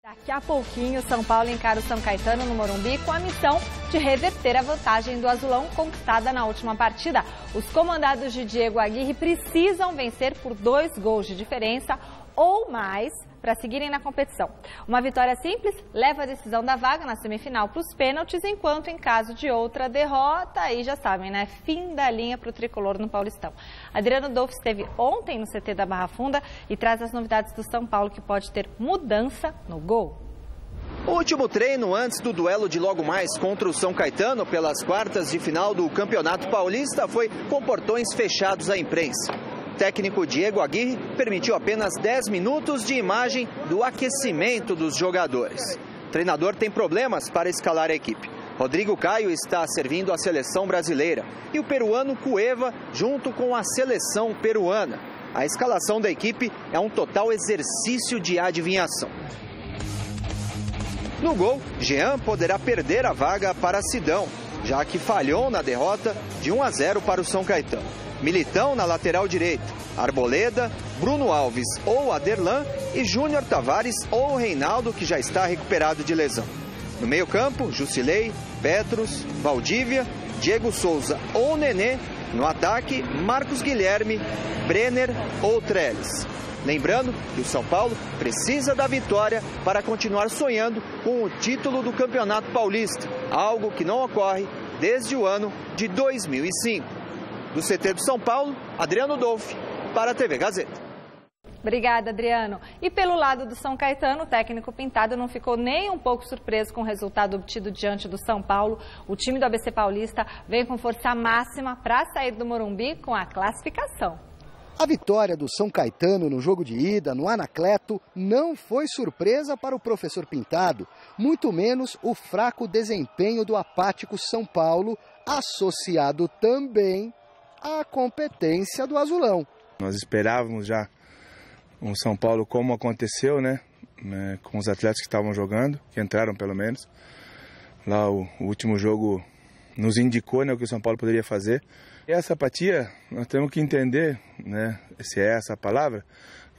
Daqui a pouquinho, São Paulo encara o São Caetano no Morumbi com a missão de reverter a vantagem do azulão conquistada na última partida. Os comandados de Diego Aguirre precisam vencer por 2 gols de diferença ou mais para seguirem na competição. Uma vitória simples leva a decisão da vaga na semifinal para os pênaltis, enquanto em caso de outra derrota, aí já sabem, né? Fim da linha para o tricolor no Paulistão. Adriano Dolph esteve ontem no CT da Barra Funda e traz as novidades do São Paulo, que pode ter mudança no gol. O último treino antes do duelo de logo mais contra o São Caetano pelas quartas de final do Campeonato Paulista foi com portões fechados à imprensa. O técnico Diego Aguirre permitiu apenas 10 minutos de imagem do aquecimento dos jogadores. O treinador tem problemas para escalar a equipe. Rodrigo Caio está servindo a seleção brasileira e o peruano Cueva junto com a seleção peruana. A escalação da equipe é um total exercício de adivinhação. No gol, Jean poderá perder a vaga para Sidão, já que falhou na derrota de 1-0 para o São Caetano. Militão na lateral direita, Arboleda, Bruno Alves ou Aderlan e Júnior Tavares ou Reinaldo, que já está recuperado de lesão. No meio-campo, Jusilei, Petros, Valdívia, Diego Souza ou Nenê. No ataque, Marcos Guilherme, Brenner ou Trellis. Lembrando que o São Paulo precisa da vitória para continuar sonhando com o título do Campeonato Paulista, algo que não ocorre desde o ano de 2005. Do CT do São Paulo, Adriano Dolph, para a TV Gazeta. Obrigada, Adriano. E pelo lado do São Caetano, o técnico Pintado não ficou nem um pouco surpreso com o resultado obtido diante do São Paulo. O time do ABC Paulista vem com força máxima para sair do Morumbi com a classificação. A vitória do São Caetano no jogo de ida, no Anacleto, não foi surpresa para o professor Pintado, muito menos o fraco desempenho do apático São Paulo, associado também à competência do azulão. Nós esperávamos já um São Paulo como aconteceu, né? Com os atletas que estavam jogando, que entraram pelo menos. Lá o último jogo nos indicou, né, o que o São Paulo poderia fazer. E essa apatia, nós temos que entender, né, se é essa a palavra,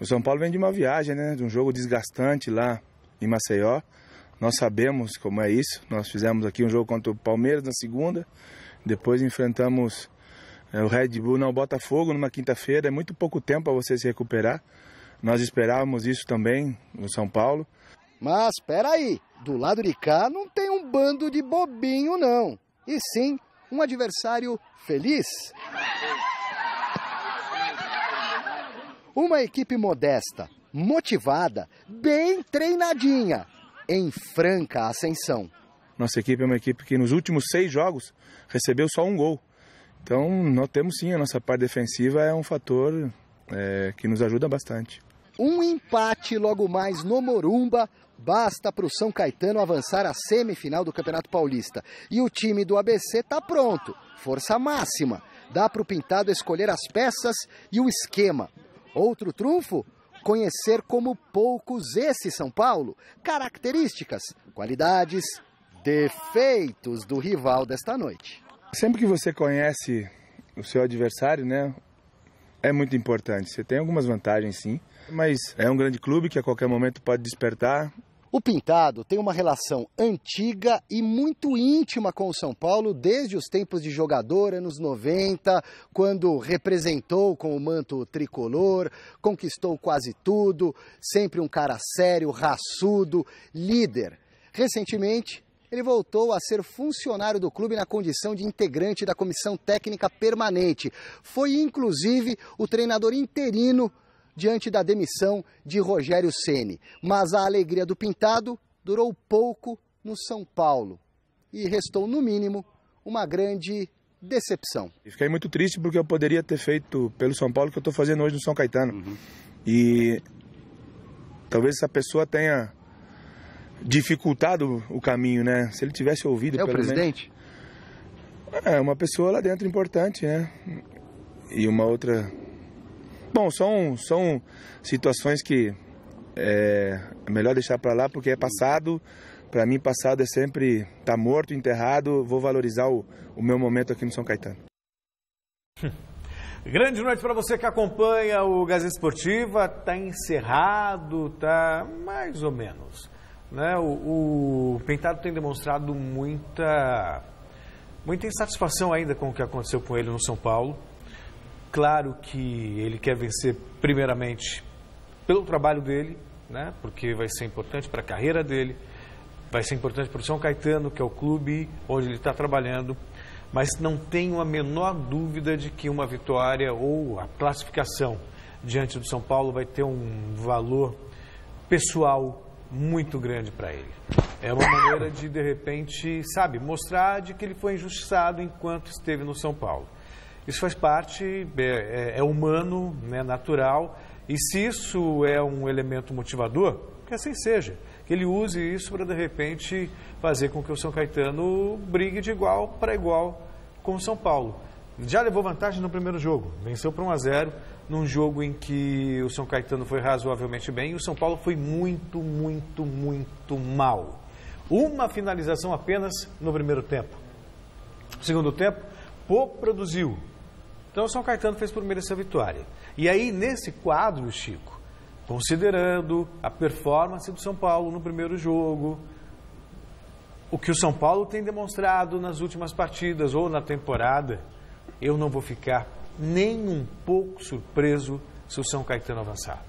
o São Paulo vem de uma viagem, né, de um jogo desgastante lá em Maceió. Nós sabemos como é isso. Nós fizemos aqui um jogo contra o Palmeiras na segunda, depois enfrentamos o Red Bull no Botafogo numa quinta-feira. É muito pouco tempo para você se recuperar. Nós esperávamos isso também no São Paulo. Mas espera aí, do lado de cá não tem um bando de bobinho não, e sim um adversário feliz. Uma equipe modesta, motivada, bem treinadinha, em franca ascensão. Nossa equipe é uma equipe que nos últimos 6 jogos recebeu só 1 gol. Então nós temos sim, a nossa parte defensiva é um fator que nos ajuda bastante. Um empate logo mais no Morumba basta para o São Caetano avançar à semifinal do Campeonato Paulista. E o time do ABC está pronto, força máxima. Dá para o Pintado escolher as peças e o esquema. Outro trunfo? Conhecer como poucos esse São Paulo. Características, qualidades, defeitos do rival desta noite. Sempre que você conhece o seu adversário, né, é muito importante. Você tem algumas vantagens, sim, mas é um grande clube que a qualquer momento pode despertar. O Pintado tem uma relação antiga e muito íntima com o São Paulo desde os tempos de jogador, anos 90, quando representou com o manto tricolor, conquistou quase tudo, sempre um cara sério, raçudo, líder. Recentemente, ele voltou a ser funcionário do clube na condição de integrante da comissão técnica permanente. Foi, inclusive, o treinador interino diante da demissão de Rogério Ceni. Mas a alegria do Pintado durou pouco no São Paulo. E restou, no mínimo, uma grande decepção. Fiquei muito triste porque eu poderia ter feito pelo São Paulo o que eu estou fazendo hoje no São Caetano. E talvez essa pessoa tenha dificultado o caminho, né? Se ele tivesse ouvido... É o presidente? É, uma pessoa lá dentro importante, né? E uma outra... Bom, são situações que é melhor deixar para lá, porque é passado. Para mim, passado é sempre tá morto, enterrado. Vou valorizar o meu momento aqui no São Caetano. Grande noite para você que acompanha o Gazeta Esportiva. Tá encerrado, tá mais ou menos. né? O Penteado tem demonstrado muita insatisfação ainda com o que aconteceu com ele no São Paulo. Claro que ele quer vencer primeiramente pelo trabalho dele, né? Porque vai ser importante para a carreira dele, vai ser importante para o São Caetano, que é o clube onde ele está trabalhando, mas não tenho a menor dúvida de que uma vitória ou a classificação diante do São Paulo vai ter um valor pessoal muito grande para ele. É uma maneira de repente, sabe, mostrar de que ele foi injustiçado enquanto esteve no São Paulo. Isso faz parte, é humano, né, natural, e se isso é um elemento motivador, que assim seja, que ele use isso para de repente fazer com que o São Caetano brigue de igual para igual com o São Paulo. Já levou vantagem no primeiro jogo, venceu por 1-0, num jogo em que o São Caetano foi razoavelmente bem e o São Paulo foi muito mal. Uma finalização apenas no primeiro tempo. No segundo tempo, pouco produziu. Então o São Caetano fez por merecer a vitória. E aí, nesse quadro, Chico, considerando a performance do São Paulo no primeiro jogo, o que o São Paulo tem demonstrado nas últimas partidas ou na temporada, eu não vou ficar nem um pouco surpreso se o São Caetano avançar.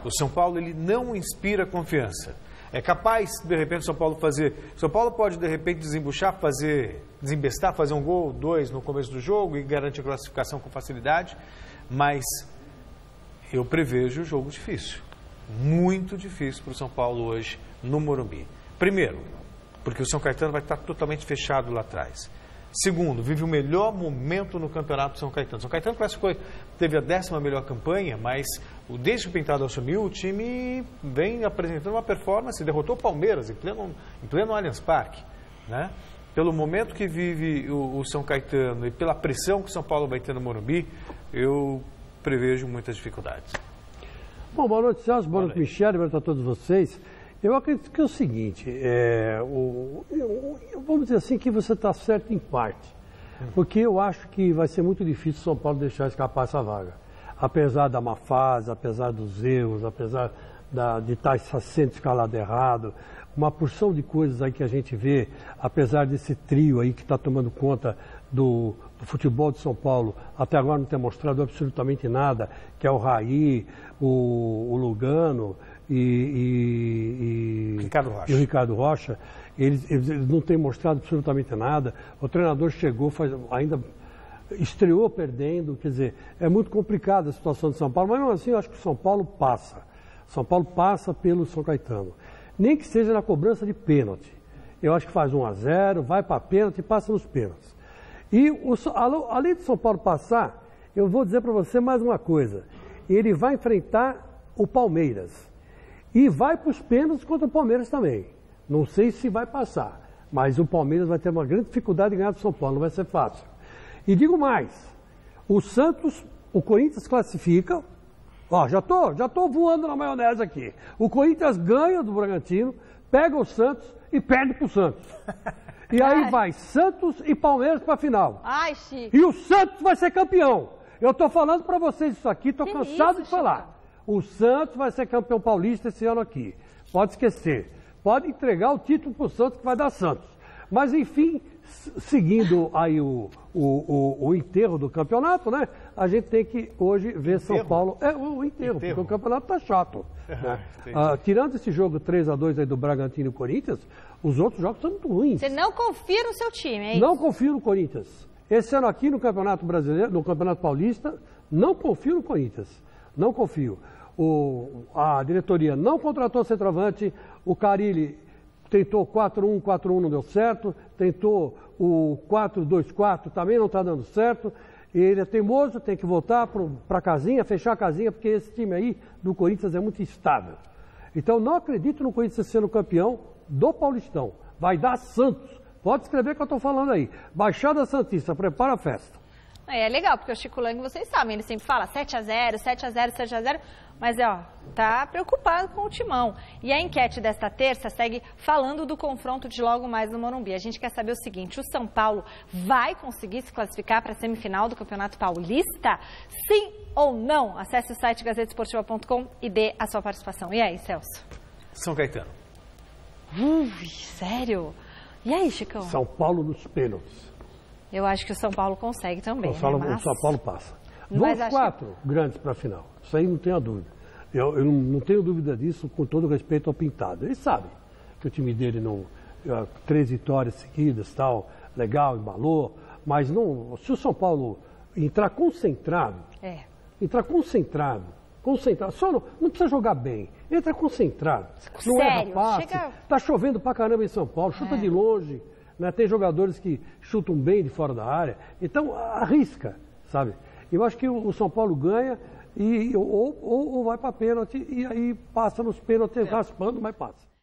O São Paulo, ele não inspira confiança. É capaz, de repente, o São Paulo fazer... São Paulo pode, de repente, desembestar, fazer um gol, 2 no começo do jogo e garantir a classificação com facilidade, mas eu prevejo jogo difícil. Muito difícil para o São Paulo hoje no Morumbi. Primeiro, porque o São Caetano vai estar totalmente fechado lá atrás. Segundo, vive o melhor momento no campeonato do São Caetano. São Caetano classificou, teve a 10ª melhor campanha, mas desde que o Penteado assumiu, o time vem apresentando uma performance, derrotou o Palmeiras em pleno Allianz Parque, né? Pelo momento que vive o São Caetano e pela pressão que o São Paulo vai ter no Morumbi, eu prevejo muitas dificuldades. Bom, boa noite, Celso, boa noite, Michele, boa noite a todos vocês. Eu acredito que é o seguinte, vamos dizer assim que você está certo em parte, porque eu acho que vai ser muito difícil o São Paulo deixar escapar essa vaga. Apesar da má fase, apesar dos erros, apesar de estar sendo escalado errado, uma porção de coisas aí que a gente vê, apesar desse trio aí que está tomando conta do futebol de São Paulo, até agora não ter mostrado absolutamente nada, que é o Raí, o Lugano e o Ricardo Rocha, eles não têm mostrado absolutamente nada. O treinador chegou, ainda estreou perdendo, quer dizer, é muito complicada a situação de São Paulo, mas mesmo assim eu acho que o São Paulo passa. São Paulo passa pelo São Caetano. Nem que seja na cobrança de pênalti. Eu acho que faz 1-0, vai para pênalti e passa nos pênaltis. E além do São Paulo passar, eu vou dizer para você mais uma coisa. Ele vai enfrentar o Palmeiras. E vai para os pênaltis contra o Palmeiras também. Não sei se vai passar, mas o Palmeiras vai ter uma grande dificuldade de ganhar do São Paulo, não vai ser fácil. E digo mais, o Corinthians classifica, ó, já tô voando na maionese aqui. O Corinthians ganha do Bragantino, pega o Santos e perde para o Santos. E aí vai Santos e Palmeiras para a final. Ai, Chico. E o Santos vai ser campeão. Eu estou falando para vocês isso aqui, estou cansado de falar. O Santos vai ser campeão paulista esse ano aqui. Pode esquecer. Pode entregar o título para o Santos que vai dar Santos. Mas, enfim, seguindo aí o enterro do campeonato, né? A gente tem que hoje ver São Paulo... O enterro, porque o campeonato está chato. Né? Tirando esse jogo 3-2 aí do Bragantino e Corinthians, os outros jogos são muito ruins. Você não confia no seu time, é isso? Não confio no Corinthians. Esse ano aqui no Campeonato Brasileiro, no Campeonato Paulista, não confio no Corinthians. Não confio. A diretoria não contratou centroavante, o Carille tentou 4-1, 4-1 não deu certo, tentou o 4-2-4, também não está dando certo. Ele é teimoso, tem que voltar para a casinha, fechar a casinha, porque esse time aí do Corinthians é muito instável. Então não acredito no Corinthians sendo campeão do Paulistão. Vai dar Santos. Pode escrever o que eu estou falando aí. Baixada Santista, prepara a festa. É legal, porque o Chico Lang, vocês sabem, ele sempre fala 7-0, 7-0, 7-0, mas tá preocupado com o Timão. E a enquete desta terça segue falando do confronto de logo mais no Morumbi. A gente quer saber o seguinte, o São Paulo vai conseguir se classificar para a semifinal do Campeonato Paulista? Sim ou não? Acesse o site gazetesportiva.com e dê a sua participação. E aí, Celso? São Caetano. Ui, sério? E aí, Chicão? São Paulo nos pênaltis. Eu acho que o São Paulo consegue também. O São Paulo passa. Mas Vamos 4 grandes para a final. Isso aí não tenho a dúvida. Eu não tenho dúvida disso, com todo respeito ao Pintado. Ele sabe que o time dele não... 3 vitórias seguidas, tal, legal, embalou. Mas não, se o São Paulo entrar concentrado... Só não precisa jogar bem. Entra concentrado. Não erra passe. Tá chovendo pra caramba em São Paulo. Chuta de longe. Né? Tem jogadores que chutam bem de fora da área. Então, arrisca, sabe? Eu acho que o São Paulo ganha ou vai pra pênalti e aí passa nos pênaltis raspando, mas passa.